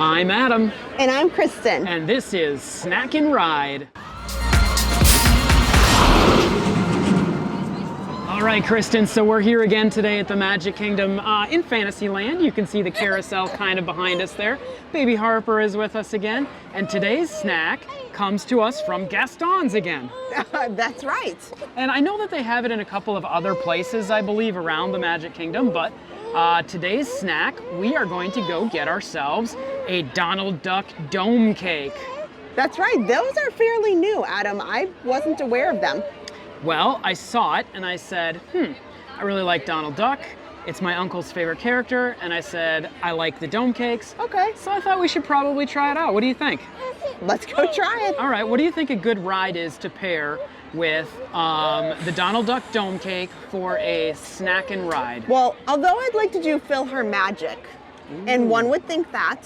I'm Adam. And I'm Kristen. And this is Snack and Ride. All right, Kristen, so we're here again today at the Magic Kingdom in Fantasyland. You can see the carousel kind of behind us there. Baby Harper is with us again. And today's snack comes to us from Gaston's again. That's right. And I know that they have it in a couple of other places, I believe, around the Magic Kingdom, but today's snack, we are going to go get ourselves a Donald Duck dome cake. That's right. Those are fairly new, Adam. I wasn't aware of them. Well, I saw it and I said, I really like Donald Duck. It's my uncle's favorite character. And I said, I like the dome cakes. Okay. So I thought we should probably try it out. What do you think? Let's go try it. All right. What do you think a good ride is to pair with the Donald Duck dome cake for a snack and ride? Well, although I'd like to do Fill Her Magic, and one would think that,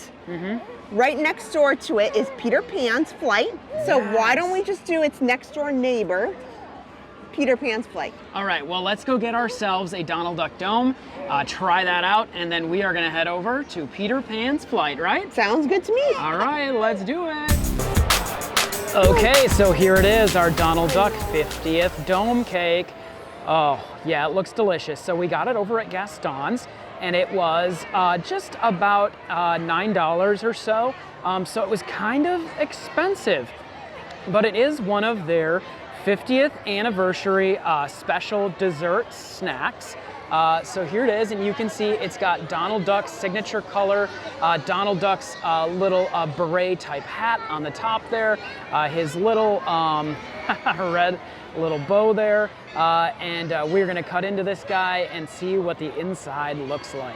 right next door to it is Peter Pan's Flight. So why don't we just do its next door neighbor, Peter Pan's Flight. All right, well, let's go get ourselves a Donald Duck Dome, try that out, and then we are gonna head over to Peter Pan's Flight, right? Sounds good to me. All right, let's do it. Okay, so here it is, our Donald Duck 50th Dome Cake. Oh, yeah, it looks delicious. So we got it over at Gaston's, and it was just about $9 or so. So it was kind of expensive, but it is one of their 50th anniversary special dessert snacks. So here it is, and you can see it's got Donald Duck's signature color, Donald Duck's little beret type hat on the top there, his little red little bow there, and we're gonna cut into this guy and see what the inside looks like.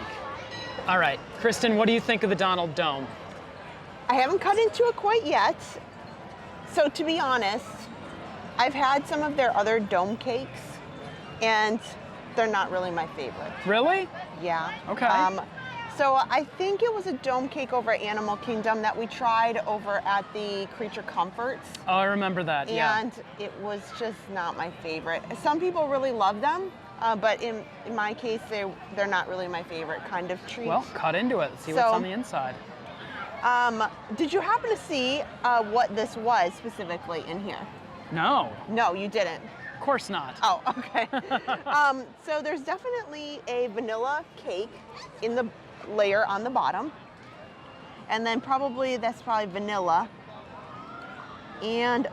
All right, Kristen, what do you think of the Donald Dome? I haven't cut into it quite yet. So to be honest, I've had some of their other dome cakes, and they're not really my favorite. Really? Yeah. Okay. So I think it was a dome cake over at Animal Kingdom that we tried over at the Creature Comforts. Oh, I remember that, yeah. And it was just not my favorite. Some people really love them, but in my case, they're not really my favorite kind of treat. Well, cut into it, see what's on the inside. Did you happen to see what this was specifically in here? No. No, you didn't. Of course not. Oh, okay. So there's definitely a vanilla cake in the layer on the bottom. And then that's probably vanilla. And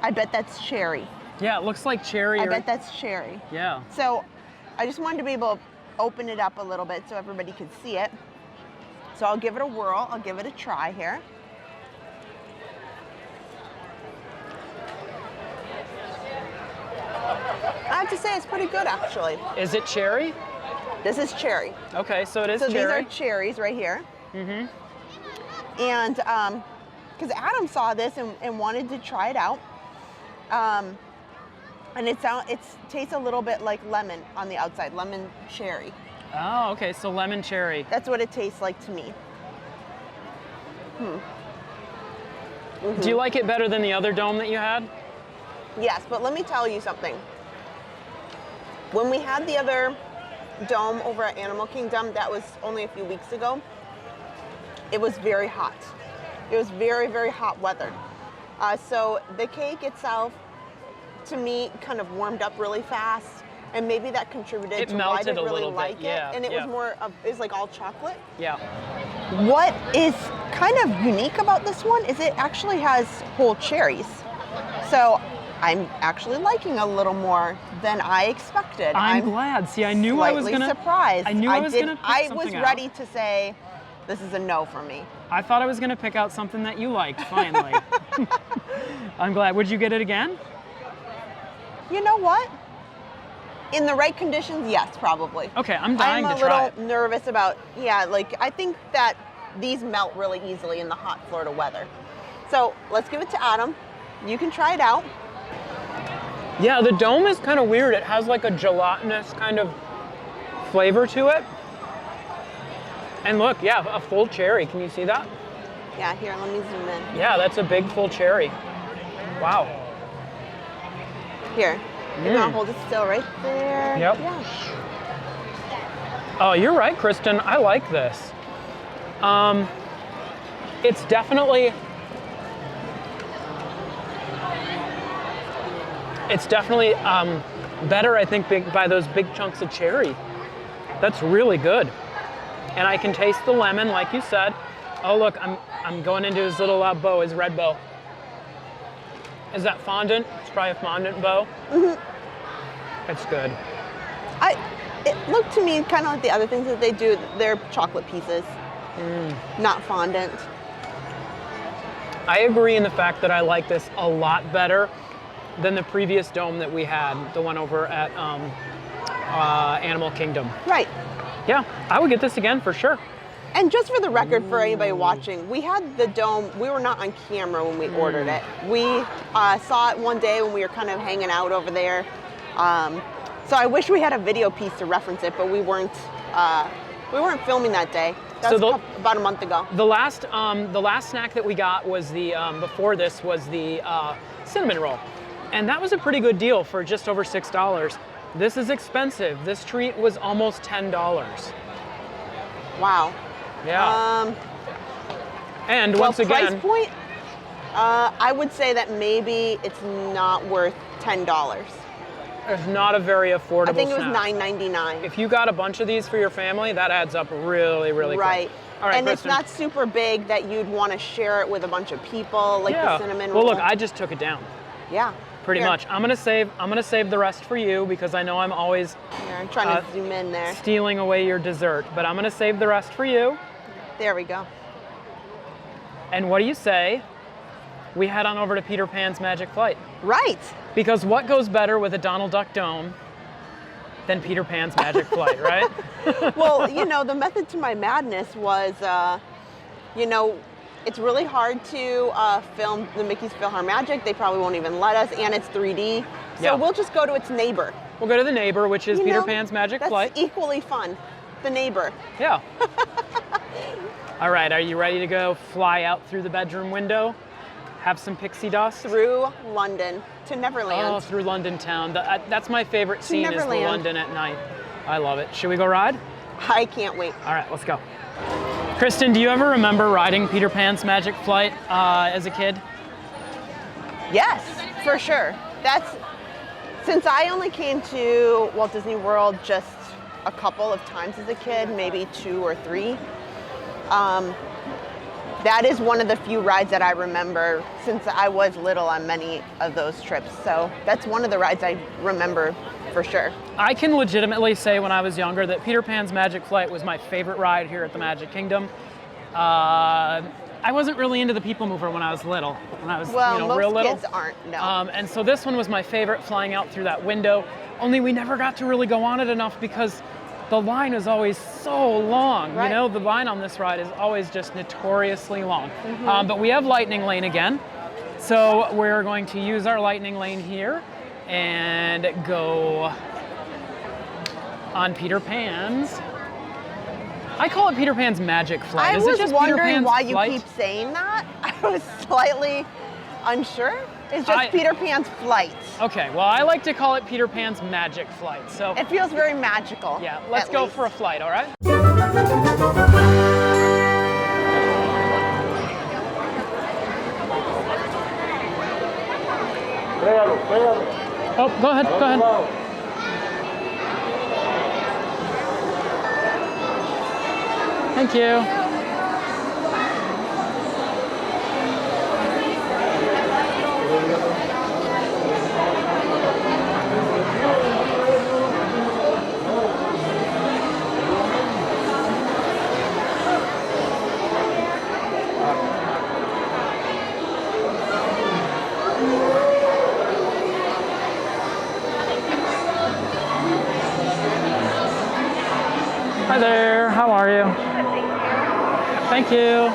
I bet that's cherry. Yeah, it looks like cherry. I bet that's cherry. Yeah. So I just wanted to be able to open it up a little bit so everybody could see it. So I'll give it a whirl. I'll give it a try here. I have to say it's pretty good, actually. Is it cherry? This is cherry. Okay, so it is cherry. So cherry. these are cherries right here. And because Adam saw this and wanted to try it out, and it tastes a little bit like lemon on the outside, lemon cherry. Oh, okay, so lemon cherry. That's what it tastes like to me. Do you like it better than the other dome that you had? Yes, but let me tell you something. When we had the other dome over at Animal Kingdom, that was only a few weeks ago, it was very hot. It was very, very hot weather. So the cake itself, to me, kind of warmed up really fast, and maybe that contributed to why I didn't really like it. And it was like all chocolate. Yeah. What is kind of unique about this one is it actually has whole cherries. So I'm actually liking a little more than I expected. I'm glad. See, I knew I was gonna. Surprised. I knew I was gonna. I was ready to say, this is a no for me. I thought I was gonna pick out something that you liked. Finally. I'm glad. Would you get it again? You know what? In the right conditions, yes, probably. Okay, I'm dying to try it. I'm a little nervous about. I think that these melt really easily in the hot Florida weather. So let's give it to Adam. You can try it out. Yeah, the dome is kind of weird. It has like a gelatinous kind of flavor to it. And look, yeah, a full cherry. Can you see that? Yeah, here, let me zoom in. Yeah, that's a big full cherry. Wow. Here, you want to hold it still right there? Yep. Yeah. Oh, you're right, Kristen. I like this. It's definitely better, I think, by those big chunks of cherry. That's really good. And I can taste the lemon, like you said. Oh, look, I'm going into his little bow, his red bow. Is that fondant? It's probably a fondant bow. Mm-hmm. It's good. It looked to me kind of like the other things that they do. They're chocolate pieces, not fondant. I agree in the fact that I like this a lot better than the previous dome that we had, the one over at Animal Kingdom. Right. Yeah, I would get this again for sure. And just for the record, for anybody watching, we had the dome, we were not on camera when we ordered it. We saw it one day when we were kind of hanging out over there. So I wish we had a video piece to reference it, but we weren't filming that day. That was about a month ago. The last snack that we got was before this was the cinnamon roll. And that was a pretty good deal for just over $6. This is expensive. This treat was almost $10. Wow. Yeah. And once again, price point, I would say that maybe it's not worth $10. It's not a very affordable snack. I think it was $9.99. If you got a bunch of these for your family, that adds up really, really quick. Right. All right, and Kristen. It's not super big that you'd want to share it with a bunch of people, like the cinnamon roll. Well, look, I just took it down. Yeah. Pretty much. I'm gonna save the rest for you because I know I'm always I'm trying to zoom in there. Stealing away your dessert, but I'm gonna save the rest for you. There we go. And what do you say we head on over to Peter Pan's Magic Flight? Right. Because what goes better with a Donald Duck dome than Peter Pan's Magic Flight, right? Well, the method to my madness was, it's really hard to film the Mickey's PhilharMagic. They probably won't even let us, and it's 3D. So we'll just go to its neighbor. We'll go to the neighbor, which is Peter Pan's Magic Flight. That's equally fun. The neighbor. Yeah. All right, are you ready to go fly out through the bedroom window? Have some pixie dust? Through London to Neverland. Oh, through London town. That's my favorite scene is the London at night. I love it. Should we go ride? I can't wait. All right, let's go. Kristen, do you ever remember riding Peter Pan's Magic Flight as a kid? Yes, for sure. Since I only came to Walt Disney World just a couple of times as a kid, maybe 2 or 3. That is one of the few rides that I remember since I was little on many of those trips. So that's one of the rides I remember for sure. I can legitimately say when I was younger that Peter Pan's Magic Flight was my favorite ride here at the Magic Kingdom. I wasn't really into the People Mover when I was little. When I was real little. Most kids aren't, no. And so this one was my favorite, flying out through that window. Only we never got to really go on it enough because the line is always so long. Right. The line on this ride is always just notoriously long. But we have Lightning Lane again. So we're going to use our Lightning Lane here and go on Peter Pan's. I call it Peter Pan's Magic Flight. Is it just wondering why you Flight? keep saying that. I was slightly unsure. It's just Peter Pan's Flight. Okay, well, I like to call it Peter Pan's Magic Flight. So it feels very magical. Yeah, let's go for a flight, all right? Oh, go ahead. Thank you. Hi there, how are you? Thank you.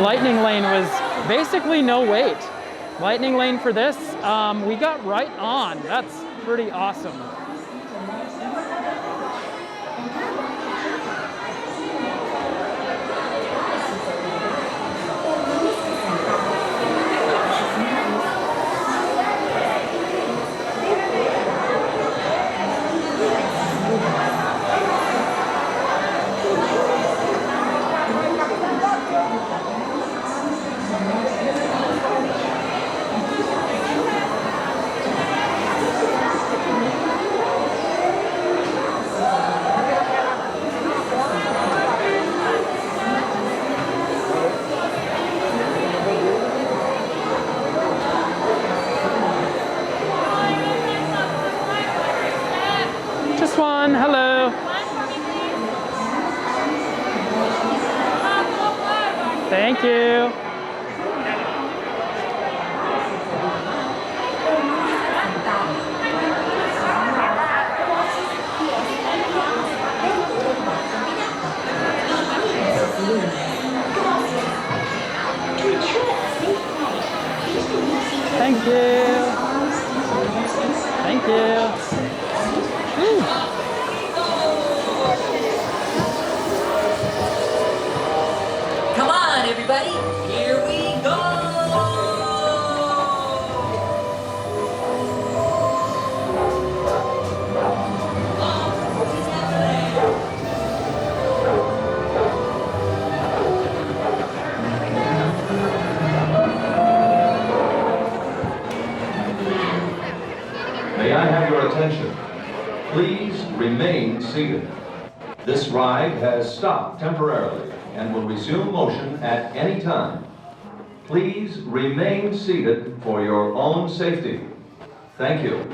lightning lane was basically no wait. Lightning lane for this, we got right on. That's pretty awesome. Just one, hello. Thank you. Thank you. Thank you. Come on, everybody, here we go! May I have your attention? Please remain seated. This ride has stopped temporarily and will resume motion at any time. Please remain seated for your own safety. Thank you.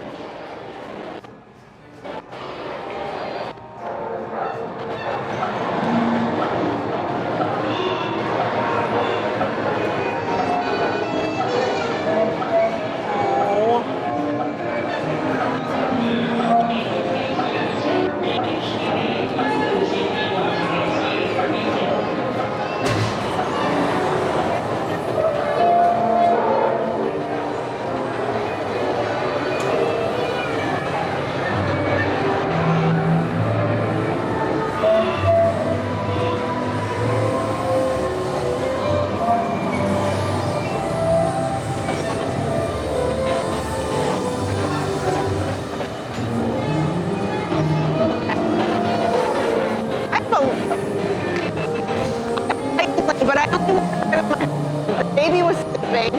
But I don't know. The baby was sleeping,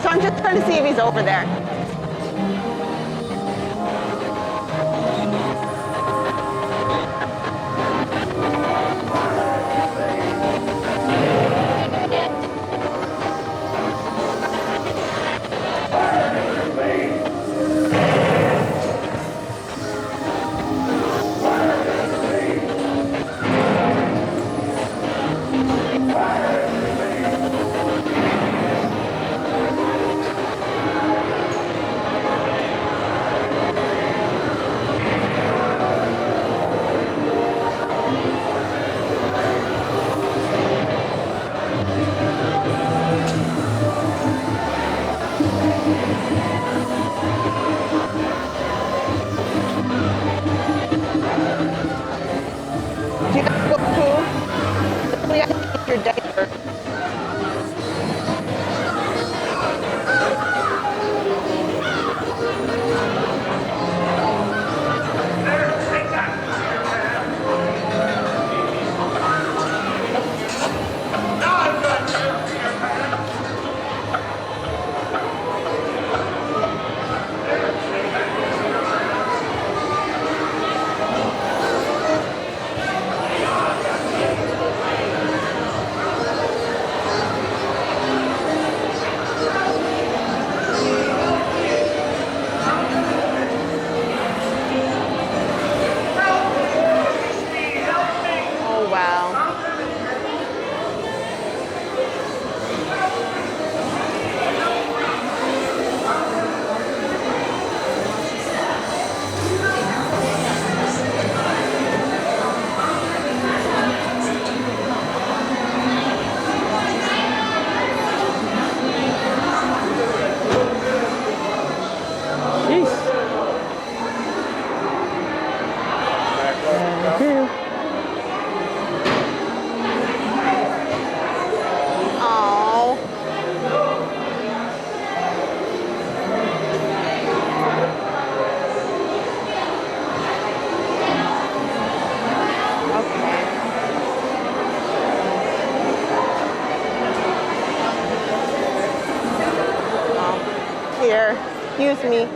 so I'm just trying to see if he's over there. Do you guys go poo? We have to keep your diaper. Oh. Here, excuse me.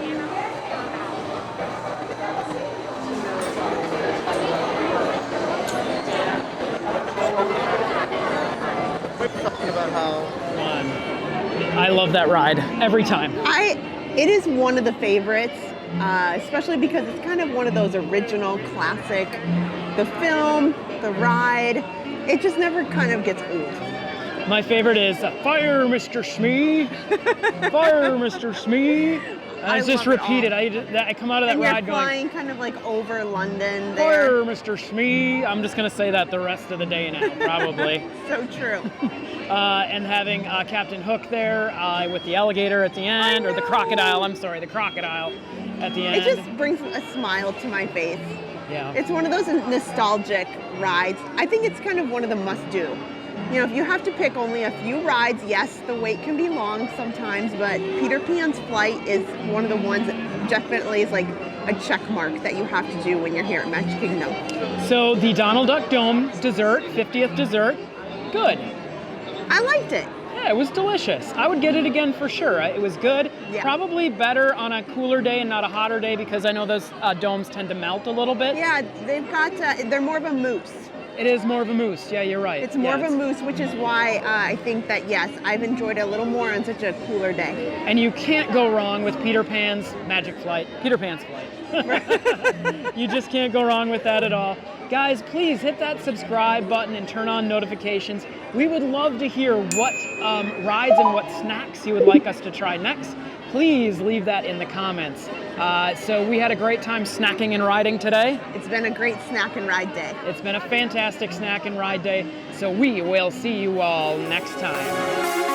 Talking about how I love that ride every time. It is one of the favorites, especially because it's kind of one of those original classic, the film, the ride, it just never kind of gets old. My favorite is Fire, Mr. Smee. Fire, Mr. Smee. And it's just love it repeated. all. I come out of that And you're ride flying going, kind of like over London Fire, there. Mr. Smee. I'm just going to say that the rest of the day now, probably. So true. And having Captain Hook there with the alligator at the end, or the crocodile, I'm sorry, the crocodile at the end. It just brings a smile to my face. Yeah. It's one of those nostalgic rides. I think it's kind of one of the must-do. You know, if you have to pick only a few rides, yes, the wait can be long sometimes, but Peter Pan's Flight is one of the ones that definitely is like a check mark that you have to do when you're here at Magic Kingdom. So the Donald Duck Dome dessert, 50th dessert, good. I liked it. Yeah, it was delicious. I would get it again for sure. It was good. Yeah. Probably better on a cooler day and not a hotter day because I know those domes tend to melt a little bit. Yeah, they've got, they're more of a mousse. It is more of a mousse. Yeah, you're right. It's more Yeah, of a mousse, which is why I think that, yes, I've enjoyed it a little more on such a cooler day. And you can't go wrong with Peter Pan's Magic Flight. Peter Pan's Flight. You just can't go wrong with that at all. Guys, please hit that subscribe button and turn on notifications. We would love to hear what rides and what snacks you would like us to try next. Please leave that in the comments. So we had a great time snacking and riding today. It's been a great snack and ride day. It's been a fantastic snack and ride day. So we will see you all next time.